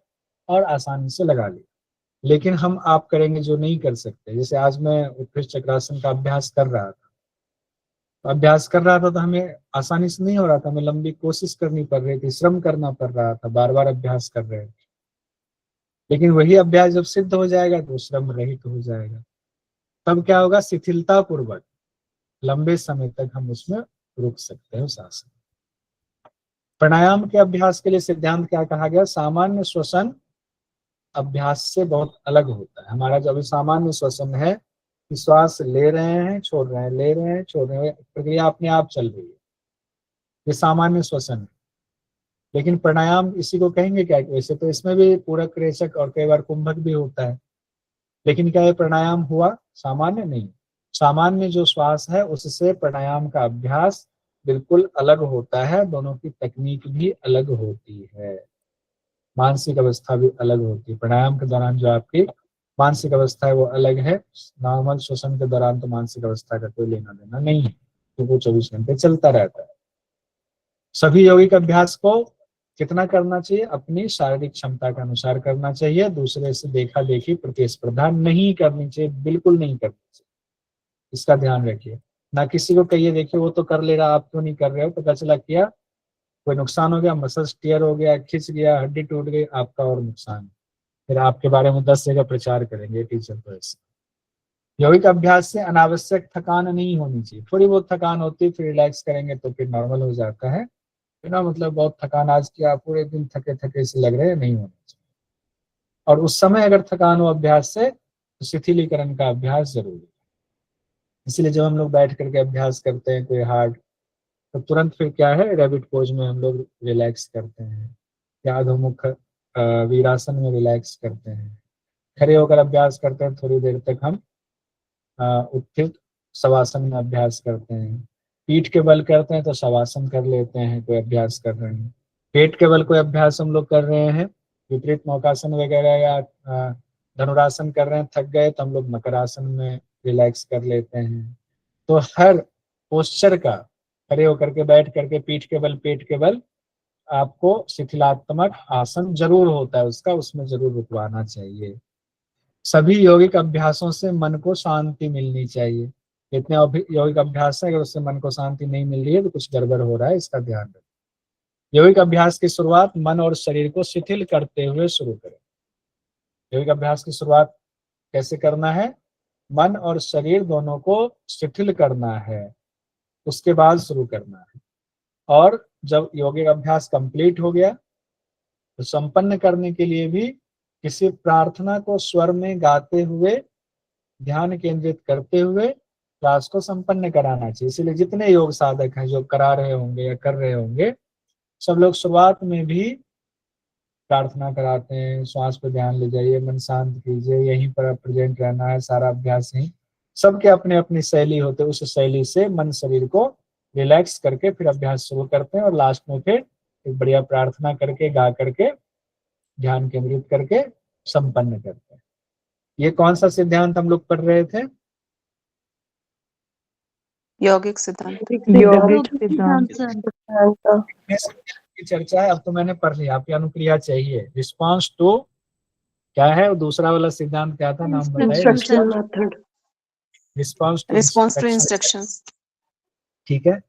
और आसानी से लगा लिया। लेकिन हम आप करेंगे जो नहीं कर सकते। जैसे आज मैं उत्कृष्ट चक्रासन का अभ्यास कर रहा था, तो हमें आसानी से नहीं हो रहा था, हमें लंबी कोशिश करनी पड़ रही थी, श्रम करना पड़ रहा था, बार बार अभ्यास कर रहे थे। लेकिन वही अभ्यास जब सिद्ध हो जाएगा तो श्रम रहित हो जाएगा। तब क्या होगा, शिथिलता पूर्वक लंबे समय तक हम उसमें रुक सकते हैं उस आसन। प्राणायाम के अभ्यास के लिए सिद्धांत क्या कहा गया, सामान्य श्वसन अभ्यास से बहुत अलग होता है। हमारा जो अभी सामान्य श्वसन है, श्वास ले रहे हैं छोड़ रहे हैं, ले रहे हैं छोड़ रहे हैं, प्रक्रिया अपने आप चल रही है, ये सामान्य श्वसन है। लेकिन प्राणायाम इसी को कहेंगे क्या, वैसे तो इसमें भी पूरक, रेचक और कई बार कुंभक भी होता है, लेकिन क्या ये प्राणायाम हुआ, सामान्य नहीं। सामान्य जो श्वास है उससे प्राणायाम का अभ्यास बिल्कुल अलग होता है, दोनों की तकनीक भी अलग होती है, मानसिक अवस्था भी अलग होती है। प्राणायाम के दौरान जो आपकी मानसिक अवस्था है वो अलग है, नॉर्मल श्वसन के दौरान तो मानसिक अवस्था का कोई लेना देना नहीं है, तो वो 24 घंटे चलता रहता है। सभी यौगिक अभ्यास को कितना करना चाहिए, अपनी शारीरिक क्षमता के अनुसार करना चाहिए। दूसरे से देखा देखी प्रतिस्पर्धा नहीं करनी चाहिए, बिल्कुल नहीं करनी चाहिए, इसका ध्यान रखिए। ना किसी को कहिए देखिए वो तो कर ले रहा, आप क्यों नहीं कर रहे हो, पता चला किया कोई नुकसान हो गया, मसल्स टियर हो गया, खिंच गया, हड्डी टूट गई, आपका और नुकसान, फिर आपके बारे में 10 जगह प्रचार करेंगे टीचर। तो ऐसे यौगिक अभ्यास से अनावश्यक थकान नहीं होनी चाहिए। थोड़ी बहुत थकान होती है, फिर रिलैक्स करेंगे तो फिर नॉर्मल हो जाता है। बिना मतलब बहुत थकान, आज किया पूरे दिन थके थके से लग रहे हैं, नहीं होना चाहिए। और उस समय अगर थकान हो अभ्यास से तो शिथिलीकरण का अभ्यास जरूरी है। इसलिए जब हम लोग बैठ करके अभ्यास करते हैं कोई हार्ड, तो तुरंत फिर क्या है, रैबिट पोज में हम लोग रिलैक्स करते हैं, या अधोमुख वीरासन में रिलैक्स करते हैं। खड़े होकर अभ्यास करते हैं, थोड़ी देर तक हम उत्थित शवासन में अभ्यास करते हैं। पीठ के बल करते हैं तो शवासन कर लेते हैं, कोई अभ्यास कर रहे हैं। पेट के बल कोई अभ्यास हम लोग कर रहे हैं, विपरीत मौकासन वगैरह या धनुरासन कर रहे हैं, थक गए तो हम लोग मकरासन में रिलैक्स कर लेते हैं। तो हर पोस्चर का, खड़े होकर के, बैठ करके, पीठ के बल, पेट के बल, आपको शिथिलात्मक आसन जरूर होता है उसका, उसमें जरूर रुकवाना चाहिए। सभी यौगिक अभ्यासों से मन को शांति मिलनी चाहिए। इतने यौगिक अभ्यास है, अगर उससे मन को शांति नहीं मिल रही है तो कुछ गड़बड़ हो रहा है, इसका ध्यान रखें। यौगिक अभ्यास की शुरुआत मन और शरीर को शिथिल करते हुए शुरू करें। यौगिक अभ्यास की शुरुआत कैसे करना है? मन और शरीर दोनों को शिथिल करना है, उसके बाद शुरू करना है। और जब यौगिक अभ्यास कंप्लीट हो गया तो संपन्न करने के लिए भी किसी प्रार्थना को स्वर में गाते हुए, ध्यान केंद्रित करते हुए क्लास को संपन्न कराना चाहिए। इसलिए जितने योग साधक हैं जो करा रहे होंगे या कर रहे होंगे, सब लोग शुरुआत में भी प्रार्थना कराते हैं, श्वास पर ध्यान ले जाइए, मन शांत कीजिए, यहीं पर प्रेजेंट रहना है, सारा अभ्यास ही। सबके अपने अपनी शैली होते, उस शैली से मन शरीर को रिलैक्स करके फिर अभ्यास शुरू करते हैं और लास्ट में फिर एक बढ़िया प्रार्थना करके, गा करके, ध्यान केंद्रित करके संपन्न करते हैं। ये कौन सा सिद्धांत हम लोग पढ़ रहे थे? यौगिक सिद्धांत। यौगिक सिद्धांत। की चर्चा है, अब तो मैंने पढ़ लिया। आपकी अनुक्रिया चाहिए। रिस्पॉन्स टू क्या है? और दूसरा वाला सिद्धांत क्या था, नाम बताइए। Response to instructions. ठीक है।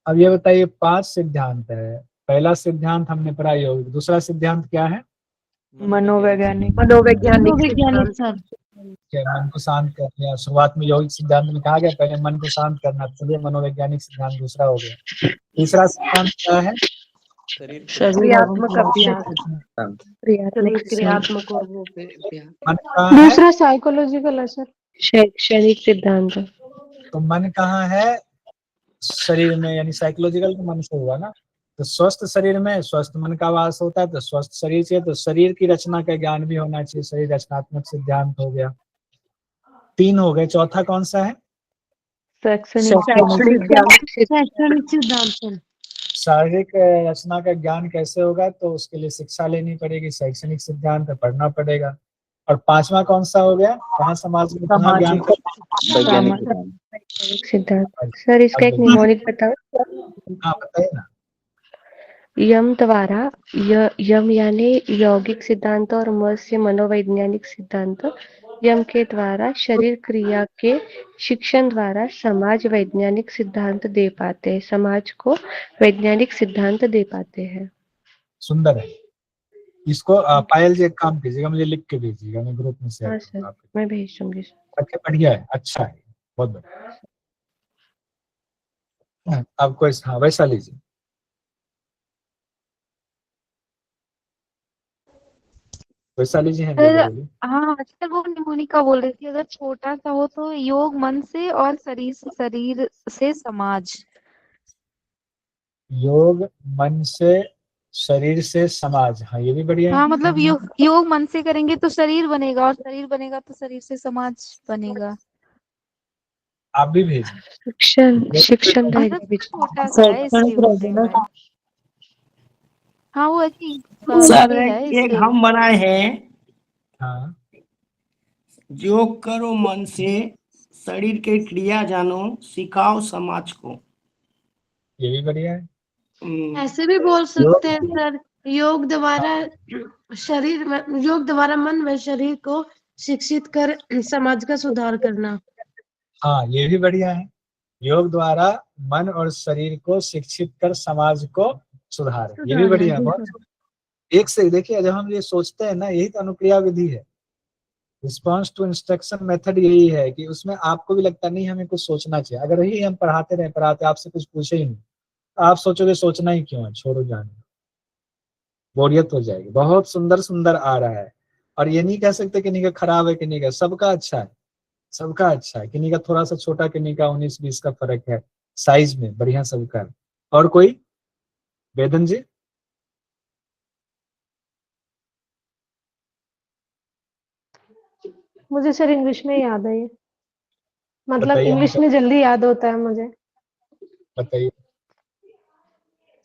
अब ये बताइए, 5 सिद्धांत है। पहला सिद्धांत हमने पढ़ा योग, दूसरा सिद्धांत क्या है? मनोवैज्ञानिक सर। मन को शांत कर लिया। शुरुआत में यौगिक सिद्धांत में कहा गया पहले मन को शांत करना, चलिए मनोवैज्ञानिक सिद्धांत दूसरा हो गया। तीसरा सिद्धांत क्या है? क्रियात्मक अभ्यास। क्रियात्मक और वो मन कहाँ है? दूसरा साइकोलॉजिकल है सर, शैक्षणिक सिद्धांत। तो मन कहाँ है? शरीर में, यानी साइकोलॉजिकल तो मन से हुआ ना। तो स्वस्थ शरीर में स्वस्थ मन का वास होता है, तो स्वस्थ शरीर चाहिए, तो शरीर की रचना का ज्ञान भी होना चाहिए। शरीर रचनात्मक सिद्धांत हो गया। 3 हो गए। चौथा कौन सा है? शैक्षणिक सिद्धांत। शारीरिक रचना का ज्ञान कैसे होगा? तो उसके लिए शिक्षा लेनी पड़ेगी, शैक्षणिक सिद्धांत पढ़ना पड़ेगा। और 5वां कौन सा हो गया? कहाँ समाज में कहाँ ज्ञान सिद्धांत। सर इसका एक निमोनिक बताओ। हाँ बताइए ना। यम द्वारा, यम यानी यौगिक सिद्धांत और मत्स्य मनोवैज्ञानिक सिद्धांत। यम के द्वारा शरीर क्रिया के शिक्षण द्वारा समाज वैज्ञानिक सिद्धांत दे पाते हैं, समाज को वैज्ञानिक सिद्धांत दे पाते हैं। सुंदर है। इसको पायल जी एक काम कीजिएगा, मुझे लिख के भेजिएगा, मैं ग्रुप में शेयर करूंगा। मैं भेज दूंगी। बढ़िया है, अच्छा है, बहुत बढ़िया। आपको हाँ वैसा लीजिए। वैसा लीजिए। हाँ सर, वो निमोनिका बोल रही थी, अगर छोटा सा हो तो योग मन से और शरीर से समाज। योग मन से, शरीर से समाज। हाँ ये भी बढ़िया है। हाँ मतलब योग मन से करेंगे तो शरीर बनेगा, और शरीर बनेगा तो शरीर से समाज बनेगा। आप भी भेजिए। शिक्षण छोटा सा है इसलिए। हाँ वो सर एक हम बनाए हैं। हाँ। योग करो मन से, शरीर के क्रिया जानो, सिखाओ समाज को। ये भी बढ़िया है। ऐसे भी बोल सकते हैं सर, योग द्वारा शरीर में, योग द्वारा मन व शरीर को शिक्षित कर समाज का सुधार करना। हाँ ये भी बढ़िया है। योग द्वारा मन और शरीर को शिक्षित कर समाज को सुधार, ये भी बढ़िया है। बहुत एक से देखिए, जब हम ये सोचते हैं ना, यही तो अनुक्रिया विधि है। रिस्पॉन्स टू इंस्ट्रक्शन मेथड यही है कि उसमें आपको भी लगता नहीं हमें कुछ सोचना चाहिए। अगर यही हम पढ़ाते रहे, पढ़ाते आपसे कुछ पूछे ही नहीं, तो आप सोचोगे सोचना ही क्यों है, छोड़ो जाने, बोरियत हो जाएगी। बहुत सुंदर सुंदर आ रहा है। और ये नहीं कह सकते किन्हीं का खराब है, किन्हीं का, सबका अच्छा है, सबका अच्छा है। किन्हीं का थोड़ा सा छोटा, किन्हीं का 19-20 का फर्क है साइज में, बढ़िया सबका। और कोई? वेदन जी। मुझे सर इंग्लिश में याद है ये, मतलब बताइए इंग्लिश में जल्दी याद होता है मुझे। बताइए।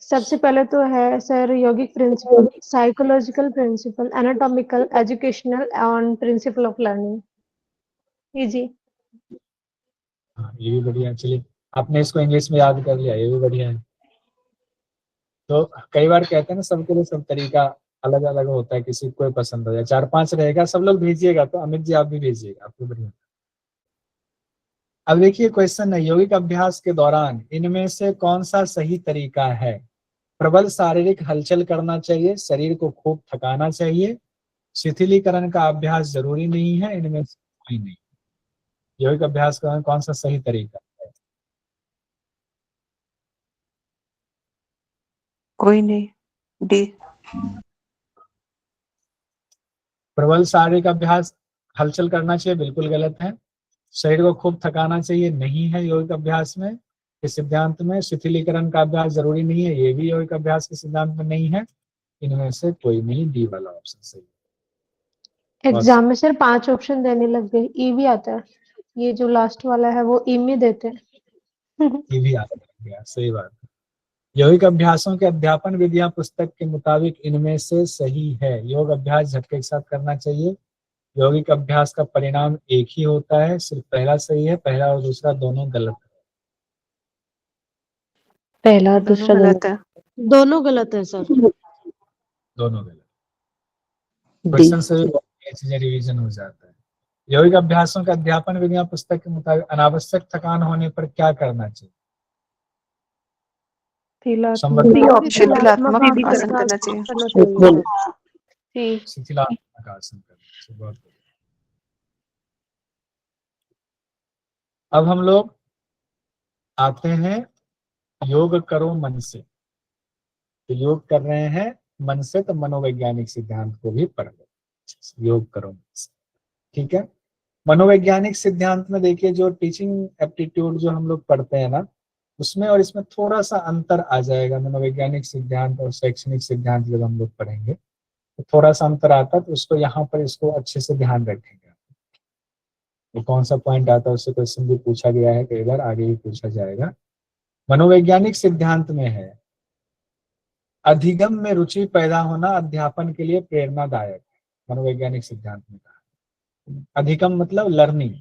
सबसे पहले तो है सर यौगिक principle, psychological principle, anatomical, educational and principle of learning. Easy. हाँ ये भी बढ़िया। चलिए आपने इसको इंग्लिश में याद कर लिया, ये भी बढ़िया है। तो कई बार कहते हैं ना, सबके लिए सब तरीका अलग अलग होता है, किसी को पसंद हो जाए। 4-5 रहेगा, सब लोग भेजिएगा। तो अमित जी आप भी भेजिएगा, आपको बढ़िया। अब देखिए क्वेश्चन है, यौगिक अभ्यास के दौरान इनमें से कौन सा सही तरीका है? प्रबल शारीरिक हलचल करना चाहिए, शरीर को खूब थकाना चाहिए, शिथिलीकरण का अभ्यास जरूरी नहीं है, इनमें से कोई नहीं। यौगिक अभ्यास का कौन सा सही तरीका है? कोई नहीं, डी। प्रबल शारीरिक अभ्यास हलचल करना चाहिए, बिल्कुल गलत है। शरीर को खूब थकाना चाहिए, नहीं है यौगिक अभ्यास में इस सिद्धांत में। शिथिलीकरण का अभ्यास जरूरी नहीं है, ये भी यौगिक अभ्यास के सिद्धांत में नहीं है। इनमें से कोई नहीं, डी वाला ऑप्शन सही है। एग्जाम में सर 5 ऑप्शन देने लग गए, ई भी आता है, ये जो लास्ट वाला है वो ई में देते हैं। ये भी आ गया, सही बात है। यौगिक अभ्यासों के अध्यापन विधियां पुस्तक के मुताबिक इनमें से सही है। योग अभ्यास झटके के साथ करना चाहिए। यौगिक अभ्यास का परिणाम एक ही होता है, सिर्फ पहला सही है, पहला और दूसरा दोनों गलत है। पहला और दोनों दूसरा गलत है। दोनों गलत है सर। दोनों गलत। डी। क्वेश्चन से भी चीजें रिवीजन हो जाता है। यौगिक अभ्यासों के अध्यापन विधियां पुस्तक के मुताबिक अनावश्यक थकान होने पर क्या करना चाहिए? डी ऑप्शन, तिलात्मक आसन करना चाहिए। शिथिलात्मक आसन करना चाहिए, बहुत बढ़िया। अब हम लोग आते हैं योग करो मन से। तो योग कर रहे हैं मन से, तो मनोवैज्ञानिक सिद्धांत को भी पढ़ लो। योग करो मन से, ठीक है। मनोवैज्ञानिक सिद्धांत में देखिए, जो टीचिंग एप्टीट्यूड जो हम लोग पढ़ते हैं ना, उसमें और इसमें थोड़ा सा अंतर आ जाएगा। मनोवैज्ञानिक सिद्धांत और शैक्षणिक सिद्धांत जब हम लोग पढ़ेंगे तो थोड़ा सा अंतर आता है, तो उसको यहाँ पर इसको अच्छे से ध्यान रखेंगे। तो कौन सा पॉइंट आता है, उससे क्वेश्चन भी पूछा गया है, कई बार आगे भी पूछा जाएगा। मनोवैज्ञानिक सिद्धांत में है, अधिगम में रुचि पैदा होना अध्यापन के लिए प्रेरणादायक है। मनोवैज्ञानिक सिद्धांत में कहा, अधिगम मतलब लर्निंग,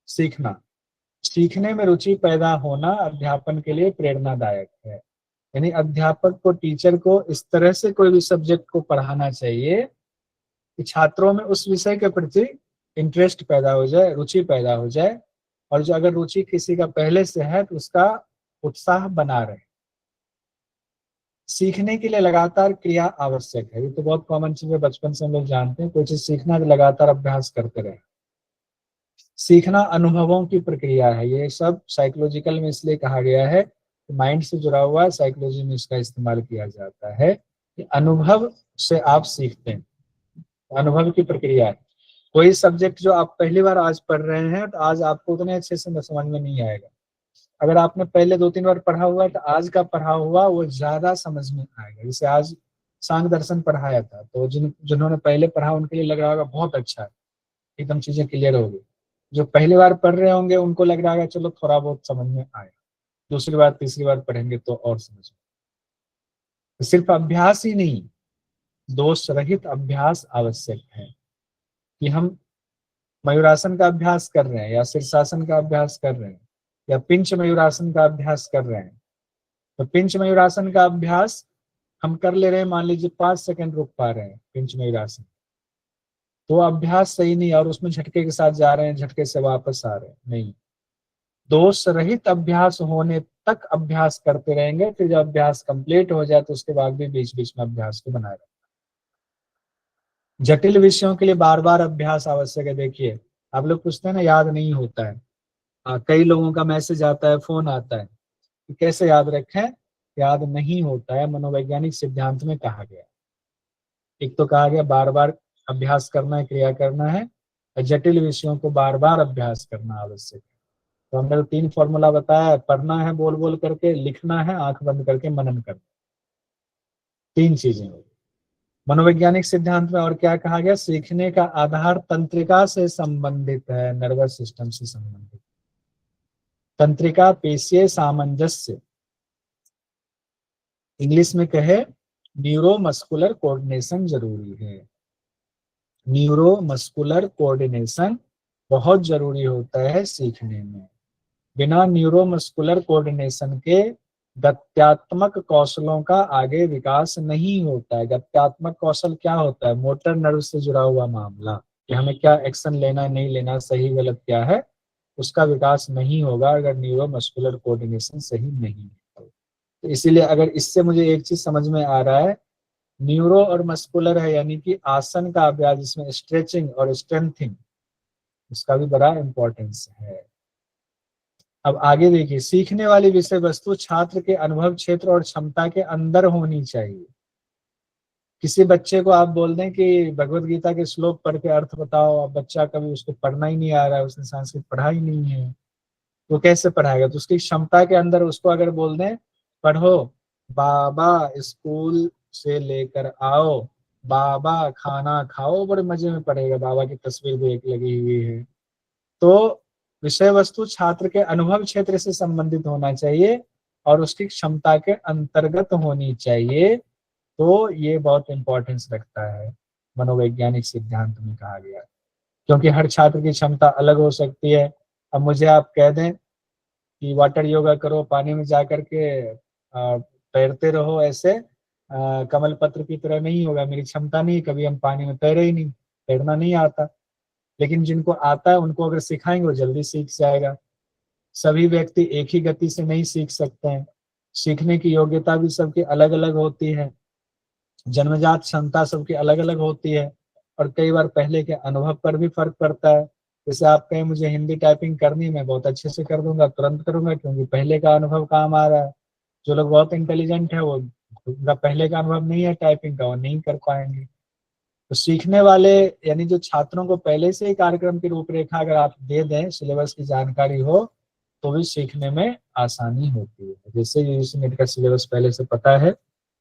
सीखना, सीखने में रुचि पैदा होना अध्यापन के लिए प्रेरणादायक है। यानी अध्यापक को, टीचर को इस तरह से कोई भी सब्जेक्ट को पढ़ाना चाहिए कि छात्रों में उस विषय के प्रति इंटरेस्ट पैदा हो जाए, रुचि पैदा हो जाए, और जो अगर रुचि किसी का पहले से है तो उसका उत्साह बना रहे। सीखने के लिए लगातार क्रिया आवश्यक है। ये तो बहुत कॉमन चीज है, बचपन से हम लोग जानते हैं, कोई चीज सीखना तो लगातार अभ्यास करते रहे। सीखना अनुभवों की प्रक्रिया है। ये सब साइकोलॉजिकल में इसलिए कहा गया है, माइंड से जुड़ा हुआ है, साइकोलॉजी में इसका इस्तेमाल किया जाता है कि अनुभव से आप सीखते हैं, अनुभव की प्रक्रिया है। कोई सब्जेक्ट जो आप पहली बार आज पढ़ रहे हैं तो आज आपको उतने अच्छे से समझ में नहीं आएगा। अगर आपने पहले 2-3 बार पढ़ा हुआ है तो आज का पढ़ा हुआ वो ज्यादा समझ में आएगा। जैसे आज सांख्य दर्शन पढ़ाया था, तो जिन्होंने पहले पढ़ा उनके लिए लग रहा होगा बहुत अच्छा है, एकदम चीजें क्लियर हो गई। जो पहली बार पढ़ रहे होंगे उनको लग रहा है चलो थोड़ा बहुत समझ में आएगा, दूसरी बार तीसरी बार पढ़ेंगे तो और समझ में। तो सिर्फ अभ्यास ही नहीं, दोष रहित अभ्यास आवश्यक है। कि हम मयूरासन का अभ्यास कर रहे हैं, या शीर्षासन का अभ्यास कर रहे हैं, या पिंच मयूरासन का अभ्यास कर रहे हैं, तो पिंच मयूरासन का अभ्यास हम कर ले रहे हैं, मान लीजिए 5 सेकंड रुक पा रहे हैं पिंच मयूरासन, तो अभ्यास सही नहीं, और उसमें झटके के साथ जा रहे हैं, झटके से वापस आ रहे हैं, नहीं। दोष रहित अभ्यास होने तक अभ्यास करते रहेंगे, फिर जब अभ्यास कंप्लीट हो जाए तो उसके बाद भी बीच बीच में अभ्यास को बनाए रखें। जटिल विषयों के लिए बार बार अभ्यास आवश्यक है। देखिए आप लोग पूछते हैं ना, याद नहीं होता है, कई लोगों का मैसेज आता है, फोन आता है कि कैसे याद रखें, याद नहीं होता है। मनोवैज्ञानिक सिद्धांत में कहा गया, एक तो कहा गया बार बार अभ्यास करना है, क्रिया करना है, और जटिल विषयों को बार बार अभ्यास करना आवश्यक है। तो हमने 3 फॉर्मूला बताया, पढ़ना है बोल बोल करके, लिखना है आंख बंद करके, मनन करना, 3 चीजें होगी। मनोवैज्ञानिक सिद्धांत में और क्या कहा गया, सीखने का आधार तंत्रिका से संबंधित है, नर्वस सिस्टम से संबंधित। तंत्रिका पेशीय सामंजस्य, इंग्लिश में कहे न्यूरोमस्कुलर कोऑर्डिनेशन जरूरी है। न्यूरोमस्कुलर कोऑर्डिनेशन बहुत जरूरी होता है सीखने में। बिना न्यूरोमस्कुलर कोऑर्डिनेशन के गत्यात्मक कौशलों का आगे विकास नहीं होता है। गत्यात्मक कौशल क्या होता है, मोटर नर्व से जुड़ा हुआ मामला, कि हमें क्या एक्शन लेना नहीं लेना, सही गलत क्या है, उसका विकास नहीं होगा अगर न्यूरोमस्कुलर कोऑर्डिनेशन सही नहीं है। तो इसीलिए अगर इससे मुझे एक चीज समझ में आ रहा है, न्यूरो और मस्कुलर है, यानी कि आसन का अभ्यास जिसमें स्ट्रेचिंग और स्ट्रेंथिंग, उसका भी बड़ा इंपॉर्टेंस है। अब आगे देखिए, सीखने वाली विषय वस्तु छात्र के अनुभव क्षेत्र और क्षमता के अंदर होनी चाहिए। किसी बच्चे को आप बोल दें कि भगवत गीता के श्लोक पढ़ के अर्थ बताओ, अब बच्चा कभी उसको पढ़ना ही नहीं आ रहा है, उसने संस्कृत पढ़ा ही नहीं है, तो कैसे पढ़ाएगा? तो उसकी क्षमता के अंदर उसको अगर बोल दें पढ़ो, बाबा स्कूल से लेकर आओ, बाबा खाना खाओ, बड़े मजे में पढ़ेगा, बाबा की तस्वीर भी एक लगी हुई है। तो विषय वस्तु छात्र के अनुभव क्षेत्र से संबंधित होना चाहिए और उसकी क्षमता के अंतर्गत होनी चाहिए। तो ये बहुत इंपॉर्टेंस रखता है, मनोवैज्ञानिक सिद्धांत में कहा गया, क्योंकि हर छात्र की क्षमता अलग हो सकती है। अब मुझे आप कह दें कि वाटर योगा करो, पानी में जा करके तैरते रहो, ऐसे कमल पत्र की तरह नहीं होगा, मेरी क्षमता नहीं, कभी हम पानी में तैरे ही नहीं, तैरना नहीं आता। लेकिन जिनको आता है उनको अगर सिखाएंगे वो जल्दी सीख जाएगा। सभी व्यक्ति एक ही गति से नहीं सीख सकते हैं, सीखने की योग्यता भी सबकी अलग अलग होती है, जन्मजात क्षमता सबकी अलग अलग होती है, और कई बार पहले के अनुभव पर भी फर्क पड़ता है। जैसे आप कहें मुझे हिंदी टाइपिंग करनी है, मैं बहुत अच्छे से कर दूंगा, तुरंत करूंगा, क्योंकि पहले का अनुभव काम आ रहा है। जो लोग बहुत इंटेलिजेंट है, वो उनका पहले का अनुभव नहीं है टाइपिंग का, वो नहीं कर पाएंगे। तो सीखने वाले यानी जो छात्रों को पहले से ही कार्यक्रम की रूपरेखा अगर आप दे दें, सिलेबस की जानकारी हो, तो भी सीखने में आसानी होती है। जैसे यूजीसी नेट का सिलेबस पहले से पता है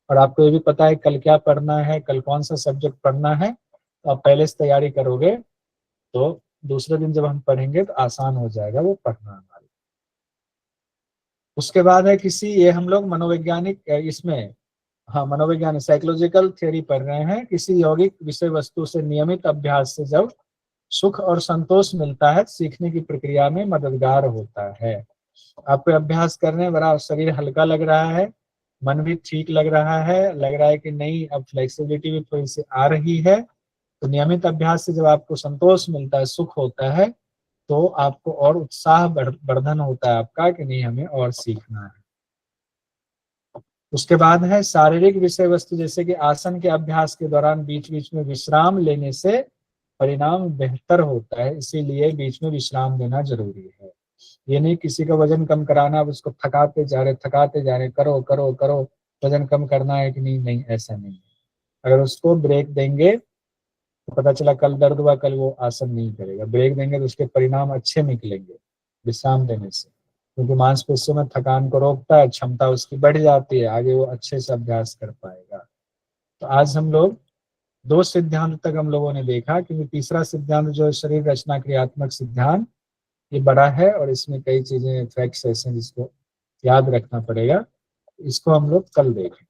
और आपको ये भी पता है कल क्या पढ़ना है, कल कौन सा सब्जेक्ट पढ़ना है, तो आप पहले से तैयारी करोगे तो दूसरे दिन जब हम पढ़ेंगे तो आसान हो जाएगा वो पढ़ना हमारे। उसके बाद है किसी, ये हम लोग मनोवैज्ञानिक इसमें, हाँ मनोवैज्ञानिक साइकोलॉजिकल थ्योरी पढ़ रहे हैं। किसी यौगिक विषय वस्तु से नियमित अभ्यास से जब सुख और संतोष मिलता है, सीखने की प्रक्रिया में मददगार होता है। आप अभ्यास कर रहे हैं, बड़ा शरीर हल्का लग रहा है, मन भी ठीक लग रहा है, लग रहा है कि नहीं अब फ्लेक्सिबिलिटी भी थोड़ी सी आ रही है, तो नियमित अभ्यास से जब आपको संतोष मिलता है, सुख होता है, तो आपको और उत्साह वर्धन होता है आपका कि नहीं हमें और सीखना है। उसके बाद है शारीरिक विषय वस्तु, जैसे कि आसन के अभ्यास के दौरान बीच बीच में विश्राम लेने से परिणाम बेहतर होता है, इसीलिए बीच में विश्राम लेना जरूरी है। ये नहीं किसी का वजन कम कराना, अब उसको थकाते जा रहे, करो करो करो, वजन कम करना है कि नहीं, नहीं ऐसा नहीं है। अगर उसको ब्रेक देंगे तो पता चला कल दर्द हुआ, कल वो आसन नहीं करेगा, ब्रेक देंगे तो उसके परिणाम अच्छे निकलेंगे विश्राम देने से, क्योंकि मांसपेशियों में थकान को रोकता है, क्षमता उसकी बढ़ जाती है, आगे वो अच्छे से अभ्यास कर पाएगा। तो आज हम लोग 2 सिद्धांत तक हम लोगों ने देखा, क्योंकि तीसरा सिद्धांत जो है शरीर रचना क्रियात्मक सिद्धांत, ये बड़ा है और इसमें कई चीजें फैक्ट्स ऐसे हैं जिसको याद रखना पड़ेगा। इसको हम लोग कल देखें।